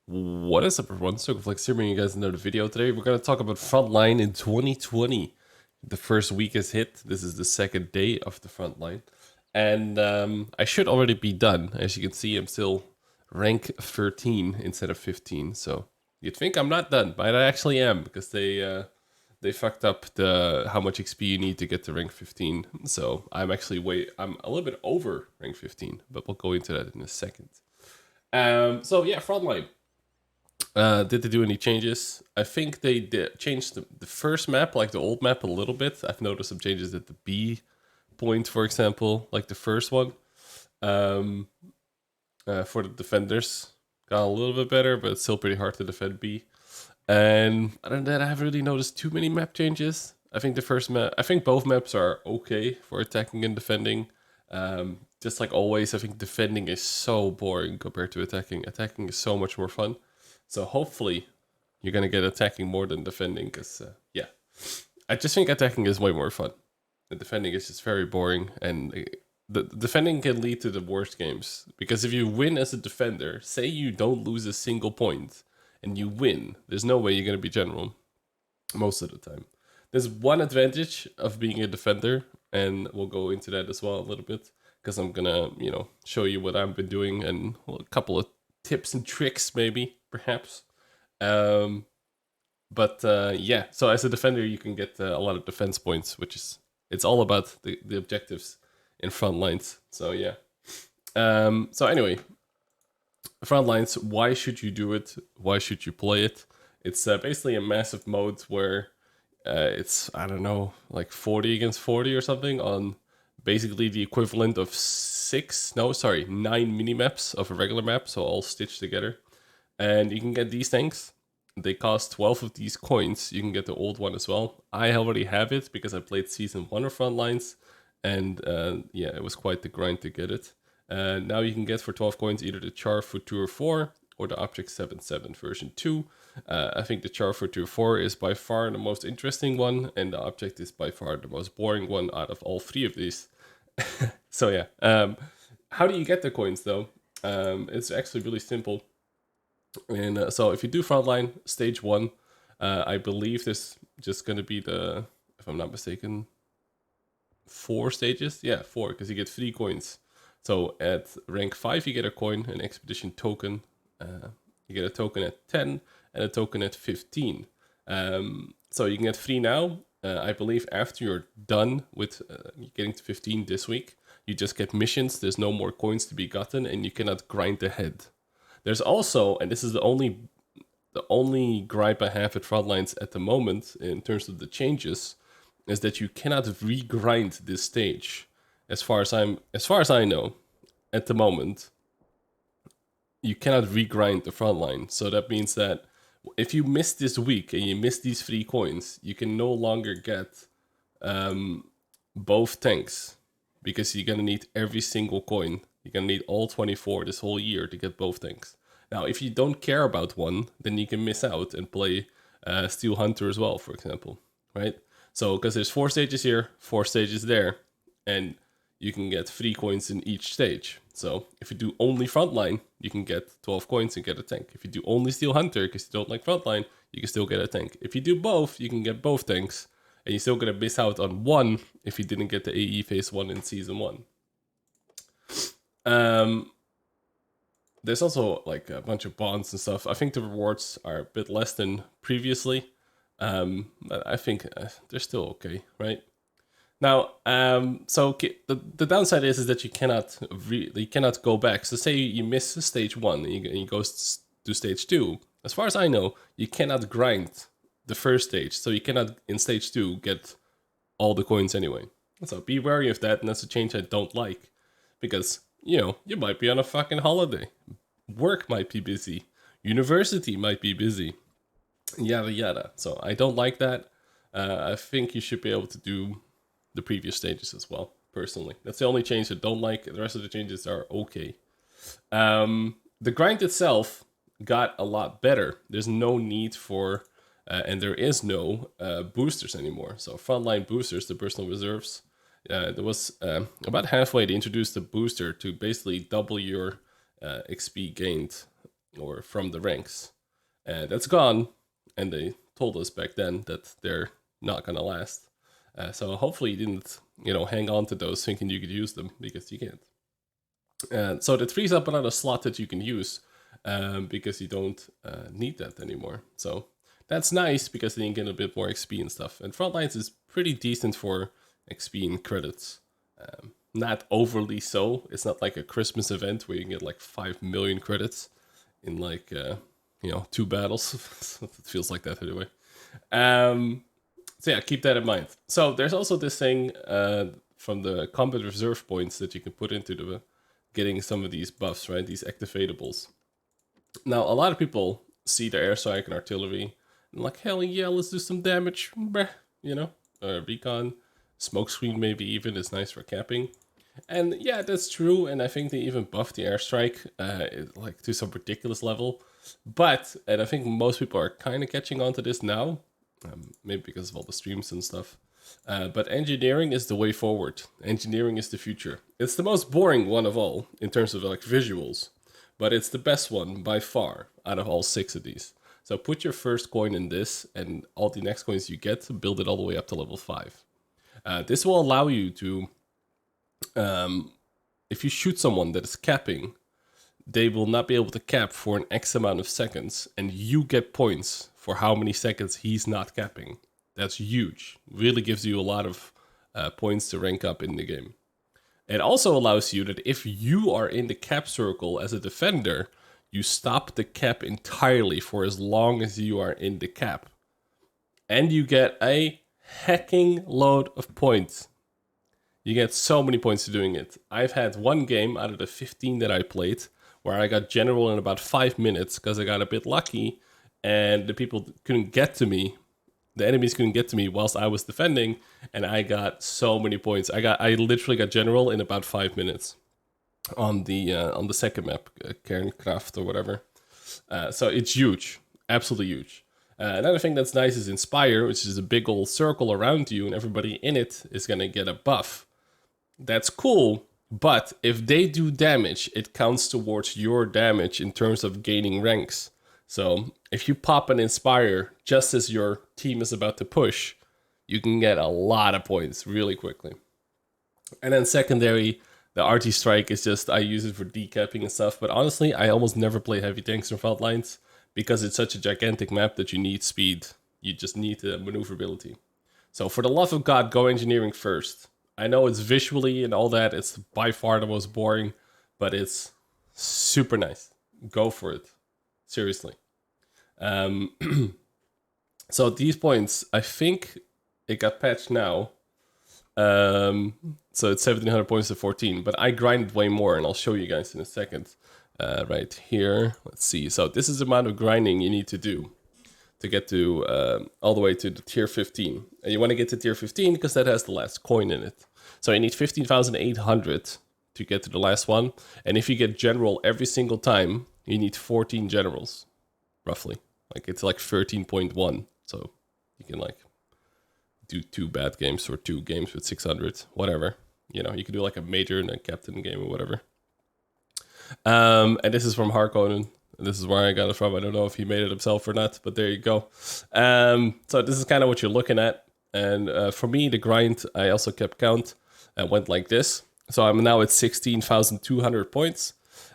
What is up, everyone? Circon here, bringing you guys another video. Today we're going to talk about Frontline in 2020. The first week is hit. This is the second day of the Frontline. And I should already be done. As you can see, I'm still rank 13 instead of 15. So you'd think I'm not done, but I actually am, because they fucked up the how much XP you need to get to rank 15. So I'm a little bit over rank 15, but we'll go into that in a second. So yeah, Frontline. Did they do any changes? I think they did change the first map, like the old map, a little bit. I've noticed some changes at the B point, for example, like the first one. Um, for the defenders, got a little bit better, but it's still pretty hard to defend B. And other than that, I haven't really noticed too many map changes. I think both maps are okay for attacking and defending. Just like always, I think defending is so boring compared to attacking. Attacking is so much more fun. So hopefully you're gonna get attacking more than defending, because yeah, I just think attacking is way more fun. The defending is just very boring, and the defending can lead to the worst games, because if you win as a defender, say you don't lose a single point and you win, there's no way you're gonna be general most of the time. There's one advantage of being a defender, and we'll go into that as well a little bit, because I'm gonna show you what I've been doing and a couple of tips and tricks, maybe, perhaps. Um, but yeah, so as a defender, you can get a lot of defense points, which is it's all about the objectives in Frontlines. So yeah. So anyway, Frontlines. Why should you do it? Why should you play it? It's basically a massive mode where it's, I don't know, like 40 against 40 or something on basically the equivalent of nine mini maps of a regular map, so all stitched together. And you can get these things. They cost 12 of these coins. You can get the old one as well. I already have it because I played season 1 of Frontlines, and yeah, it was quite the grind to get it. Now you can get for 12 coins either the Char Futur 4 or the Object 77 version 2. I think the Char Futur 4 is by far the most interesting one, and the Object is by far the most boring one out of all three of these. So yeah, how do you get the coins though? It's actually really simple. And so if you do Frontline stage 1, I believe there's just going to be if I'm not mistaken, 4 stages. Yeah, 4, because you get 3 coins. So at rank 5 you get a coin, an expedition token. You get a token at 10 and a token at 15. So you can get 3 now. I believe after you're done with getting to 15 this week, you just get missions. There's no more coins to be gotten, and you cannot grind ahead. There's also, and this is the only gripe I have at Frontlines at the moment in terms of the changes, is that you cannot re-grind this stage. As far as I know, at the moment, you cannot re-grind the Frontline. So that means that if you miss this week and you miss these 3 coins, you can no longer get both tanks, because you're gonna need every single coin. You're gonna need all 24 this whole year to get both tanks. Now, if you don't care about one, then you can miss out and play Steel Hunter as well, for example, right? So, because there's 4 stages here, 4 stages there, and you can get 3 coins in each stage. So, if you do only Frontline, you can get 12 coins and get a tank. If you do only Steel Hunter, because you don't like Frontline, you can still get a tank. If you do both, you can get both tanks, and you're still gonna miss out on one if you didn't get the AE phase 1 in season 1. There's also like a bunch of bonds and stuff. I think the rewards are a bit less than previously, but I think they're still okay, right? Now, so the downside is that you cannot go back. So say you miss stage 1 and you go to stage 2. As far as I know, you cannot grind the first stage, so you cannot in stage 2 get all the coins anyway. So be wary of that, and that's a change I don't like, because you might be on a fucking holiday, work might be busy, university might be busy, yada yada. So I don't like that. I think you should be able to do the previous stages as well. Personally, that's the only change I don't like. The rest of the changes are okay. The grind itself got a lot better. There's no need for and there is no boosters anymore. So Frontline boosters, the personal reserves, there was about halfway they introduced a booster to basically double your XP gained or from the ranks. And that's gone, and they told us back then that they're not gonna last. So hopefully you didn't, hang on to those thinking you could use them, because you can't. And so that frees up another slot that you can use, because you don't need that anymore. So that's nice, because then you get a bit more XP and stuff. And Frontlines is pretty decent for XP and credits. Not overly so. It's not like a Christmas event where you can get like 5 million credits in like 2 battles. It feels like that anyway. So yeah, keep that in mind. So there's also this thing from the combat reserve points that you can put into the getting some of these buffs, right? These activatables. Now, a lot of people see the airstrike and artillery and like, hell yeah, let's do some damage, recon, smokescreen maybe even is nice for capping. And yeah, that's true, and I think they even buffed the airstrike like to some ridiculous level. But, and I think most people are kind of catching on to this now, maybe because of all the streams and stuff. But engineering is the way forward. Engineering is the future. It's the most boring one of all in terms of like visuals, but it's the best one by far out of all 6 of these. So put your first coin in this, and all the next coins you get, build it all the way up to level 5. This will allow you to, if you shoot someone that is capping, they will not be able to cap for an X amount of seconds, and you get points for how many seconds he's not capping. That's huge. Really gives you a lot of points to rank up in the game. It also allows you that if you are in the cap circle as a defender, you stop the cap entirely for as long as you are in the cap. And you get a hecking load of points. You get so many points for doing it. I've had one game out of the 15 that I played where I got general in about 5 minutes because I got a bit lucky and the people couldn't get to me. The enemies couldn't get to me whilst I was defending, and I got so many points. I literally got general in about 5 minutes on the second map, Kernkraft or whatever. So it's huge, absolutely huge. Another thing that's nice is Inspire, which is a big old circle around you, and everybody in it is gonna get a buff. That's cool, but if they do damage, it counts towards your damage in terms of gaining ranks. So if you pop an Inspire just as your team is about to push, you can get a lot of points really quickly. And then secondary, the RT Strike is just, I use it for decapping and stuff, but honestly, I almost never play heavy tanks or Frontlines because it's such a gigantic map that you need speed. You just need the maneuverability. So for the love of God, go engineering first. I know it's visually and all that, it's by far the most boring, but it's super nice. Go for it. Seriously. So these points, I think it got patched now. So it's 1700 points to 14, but I grinded way more, and I'll show you guys in a second. Right here, let's see. So this is the amount of grinding you need to do to get to all the way to the tier 15. And you want to get to tier 15 because that has the last coin in it. So you need 15,800 to get to the last one. And if you get general every single time, you need 14 generals, roughly. Like it's like 13.1. So you can like do 2 bad games or 2 games with 600, whatever. You know, you can do like a major and a captain game or whatever. And this is from Harkonnen. This is where I got it from. I don't know if he made it himself or not, but there you go. So this is kind of what you're looking at. And for me, the grind, I also kept count and went like this. So I'm now at 16,200 points.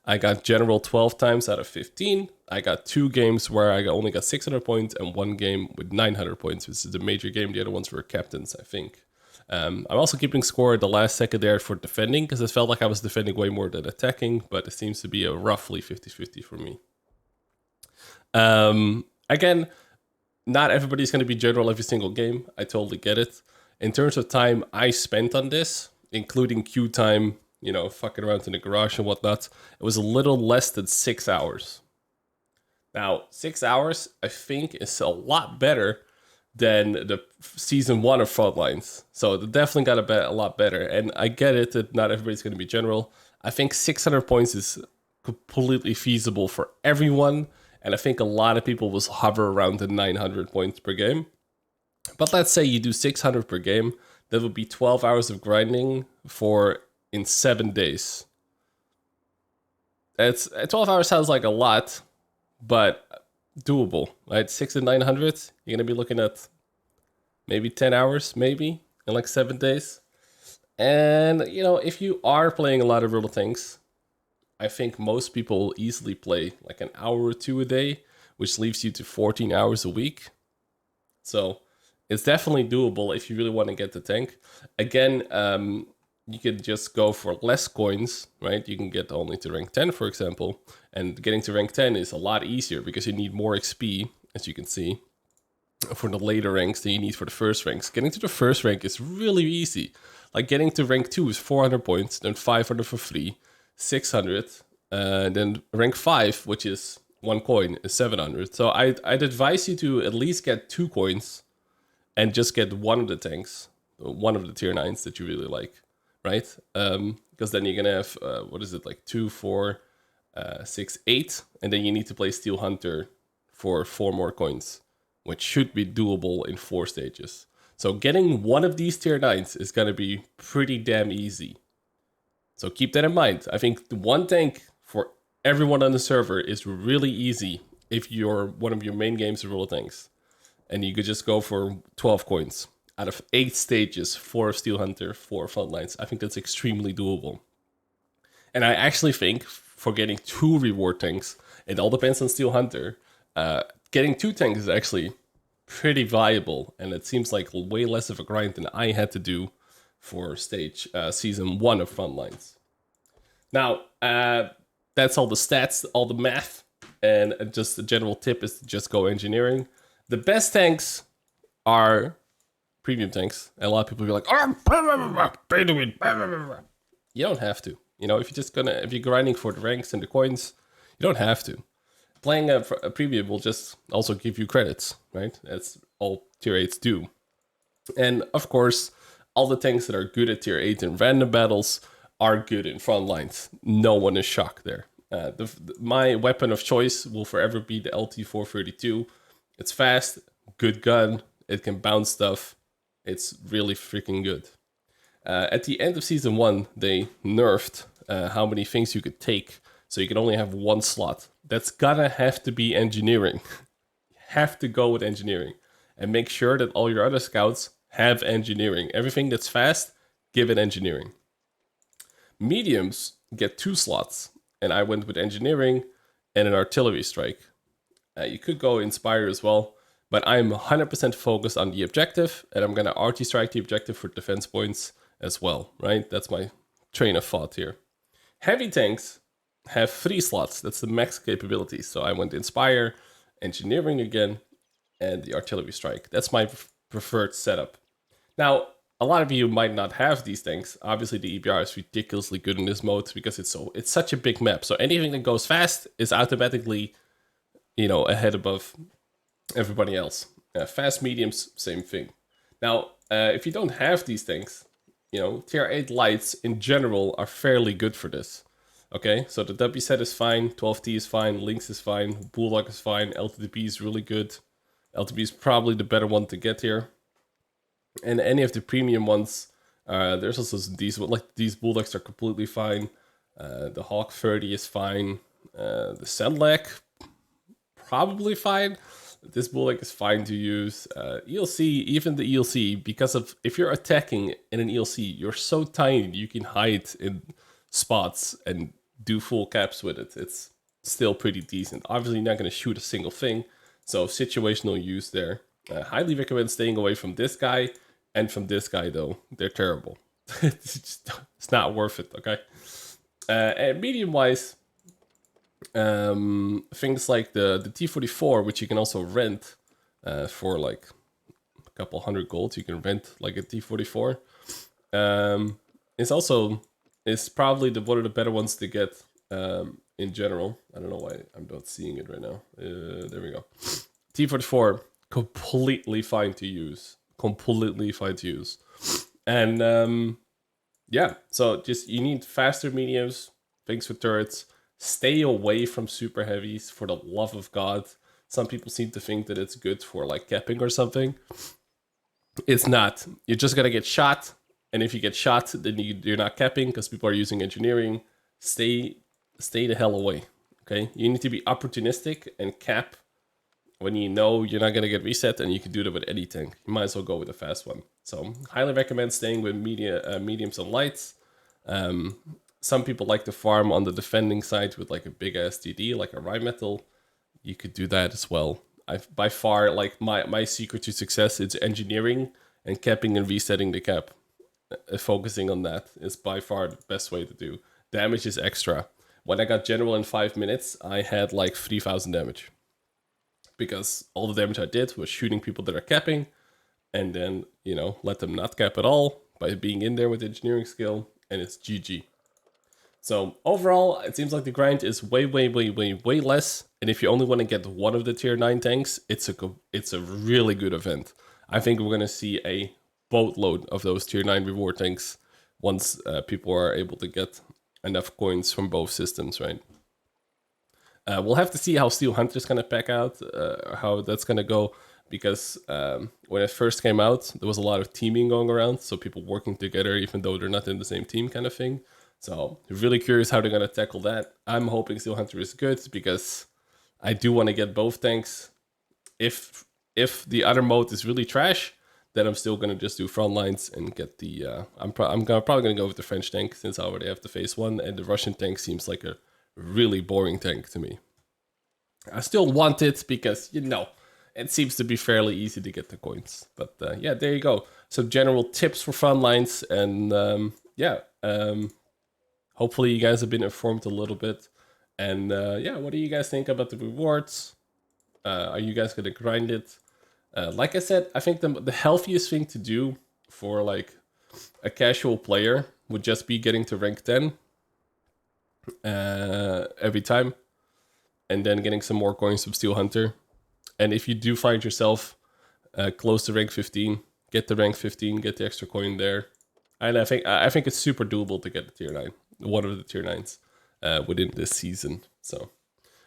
I got general 12 times out of 15. I got 2 games where I only got 600 points and 1 game with 900 points, which is the major game. The other ones were captains, I think. I'm also keeping score at the last second there for defending, because it felt like I was defending way more than attacking, but it seems to be a roughly 50-50 for me. Again, not everybody's going to be general every single game. I totally get it. In terms of time I spent on this, including queue time, you know, fucking around in the garage and whatnot, it was a little less than 6 hours. Now, 6 hours, I think, is a lot better than the season 1 of Frontlines. So it definitely got a lot better. And I get it that not everybody's going to be general. I think 600 points is completely feasible for everyone. And I think a lot of people will hover around the 900 points per game. But let's say you do 600 per game. That would be 12 hours of grinding in 7 days. 12 hours sounds like a lot, but doable, right? 6 and 900, you're gonna be looking at maybe 10 hours, maybe in like 7 days. And you know, if you are playing a lot of little things, I think most people will easily play like an hour or two a day, which leaves you to 14 hours a week. So it's definitely doable if you really want to get the tank. Again, you could just go for less coins, right? You can get only to rank 10, for example. And getting to rank 10 is a lot easier because you need more XP, as you can see, for the later ranks than you need for the first ranks. Getting to the first rank is really easy. Like getting to rank 2 is 400 points, then 500 for free, 600, then rank 5, which is 1 coin, is 700. So I'd advise you to at least get 2 coins and just get one of the tanks, one of the tier 9s that you really like, right? Because then you're gonna have, what is it, like 2, 4, 6, 8, and then you need to play Steel Hunter for 4 more coins, which should be doable in 4 stages. So getting one of these tier 9s is gonna be pretty damn easy. So keep that in mind. I think the one tank for everyone on the server is really easy if you're one of your main games of roll tanks. And you could just go for 12 coins out of 8 stages, 4 of Steel Hunter, 4 Frontlines. I think that's extremely doable. And I actually think for getting 2 reward tanks, it all depends on Steel Hunter, getting 2 tanks is actually pretty viable. And it seems like way less of a grind than I had to do for season 1 of Frontlines. Now, that's all the stats, all the math, and just the general tip is to just go engineering. The best tanks are premium tanks. And a lot of people be like, oh, pay to win. You don't have to. You know, if you're grinding for the ranks and the coins, you don't have to. Playing a premium will just also give you credits, right? That's all tier 8s do. And of course, all the tanks that are good at tier 8 in random battles are good in Frontlines. No one is shocked there. My weapon of choice will forever be the LT432. It's fast, good gun, it can bounce stuff. It's really freaking good. At the end of season 1, they nerfed how many things you could take, so you can only have 1 slot. That's gonna have to be engineering. You have to go with engineering. And make sure that all your other scouts have engineering. Everything that's fast, give it engineering. Mediums get 2 slots, and I went with engineering and an artillery strike. You could go Inspire as well, but I'm 100% focused on the objective, and I'm going to RT strike the objective for defense points as well, right? That's my train of thought here. Heavy tanks have 3 slots. That's the max capability. So I went Inspire, Engineering again, and the artillery strike. That's my preferred setup. Now, a lot of you might not have these tanks. Obviously, the EBR is ridiculously good in this mode because it's such a big map. So anything that goes fast is automatically, you know, ahead above everybody else. Fast mediums, same thing. Now, if you don't have these things, you know, tier 8 lights in general are fairly good for this. Okay, so the W set is fine, 12T is fine, Lynx is fine, Bulldog is fine, LTB is really good. LTB is probably the better one to get here. And any of the premium ones, there's also these, like these Bulldogs are completely fine. The Hawk 30 is fine. The Sandlag, probably fine. This Bulldog is fine to use. ELC, even the ELC, because of if you're attacking in an ELC, you're so tiny you can hide in spots and do full caps with it. It's still pretty decent. Obviously, you're not going to shoot a single thing, so situational use there. Highly recommend staying away from this guy and from this guy, though. They're terrible. It's not worth it, okay? And medium-wise, things like the T44, which you can also rent for like a couple hundred gold. You can rent like a T44. It's probably one of the better ones to get in general. I don't know why I'm not seeing it right now. There we go. T44, completely fine to use. Completely fine to use. And yeah, so just you need faster mediums, things with turrets. Stay away from super heavies, for the love of God. Some people seem to think that it's good for like capping or something. It's not. You're just gonna get shot, and if you get shot, then you're not capping because people are using engineering. Stay the hell away. Okay, you need to be opportunistic and cap when you know you're not gonna get reset, and you can do that with any tank. You might as well go with a fast one. So highly recommend staying with mediums and lights. Some people like to farm on the defending side with like a big ass TD, like a Rheinmetall. You could do that as well. I've by far like my secret to success is engineering and capping and resetting the cap. Focusing on that is by far the best way to do. Damage is extra. When I got general in 5 minutes, I had like 3,000 damage. Because all the damage I did was shooting people that are capping, and then, you know, let them not cap at all by being in there with engineering skill, and it's GG. So overall, it seems like the grind is way less. And if you only want to get one of the tier 9 tanks, it's a really good event. I think we're gonna see a boatload of those tier 9 reward tanks once people are able to get enough coins from both systems, right? We'll have to see how Steel Hunter's gonna pack out, how that's gonna go, because when it first came out, there was a lot of teaming going around, so people working together even though they're not in the same team kind of thing. So really curious how they're gonna tackle that. I'm hoping Steel Hunter is good because I do want to get both tanks. If the other mode is really trash, then I'm still gonna just do Frontlines and get the. I'm probably gonna go with the French tank since I already have the phase 1, and the Russian tank seems like a really boring tank to me. I still want it because, you know, it seems to be fairly easy to get the coins. But yeah, there you go. Some general tips for Frontlines, and hopefully you guys have been informed a little bit. And yeah, what do you guys think about the rewards? Are you guys gonna grind it? Like I said, I think the healthiest thing to do for like a casual player would just be getting to rank 10 every time, and then getting some more coins from Steel Hunter. And if you do find yourself close to rank 15, get the rank 15, get the extra coin there. And I think it's super doable to get the tier 9, one of the tier 9s within this season. So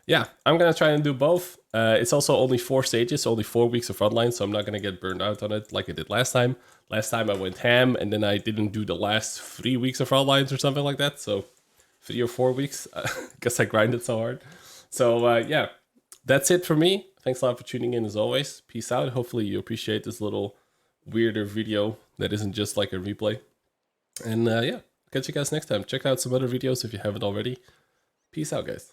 yeah, I'm gonna try and do both. It's also only 4 stages, only 4 weeks of Frontline, so I'm not gonna get burned out on it like I did last time. Last time I went ham, and then I didn't do the last 3 weeks of Frontlines or something like that. So 3 or 4 weeks, because I grinded so hard. So yeah, that's it for me. Thanks a lot for tuning in as always. Peace out. Hopefully you appreciate this little weirder video that isn't just like a replay. And yeah, catch you guys next time. Check out some other videos if you haven't already. Peace out, guys.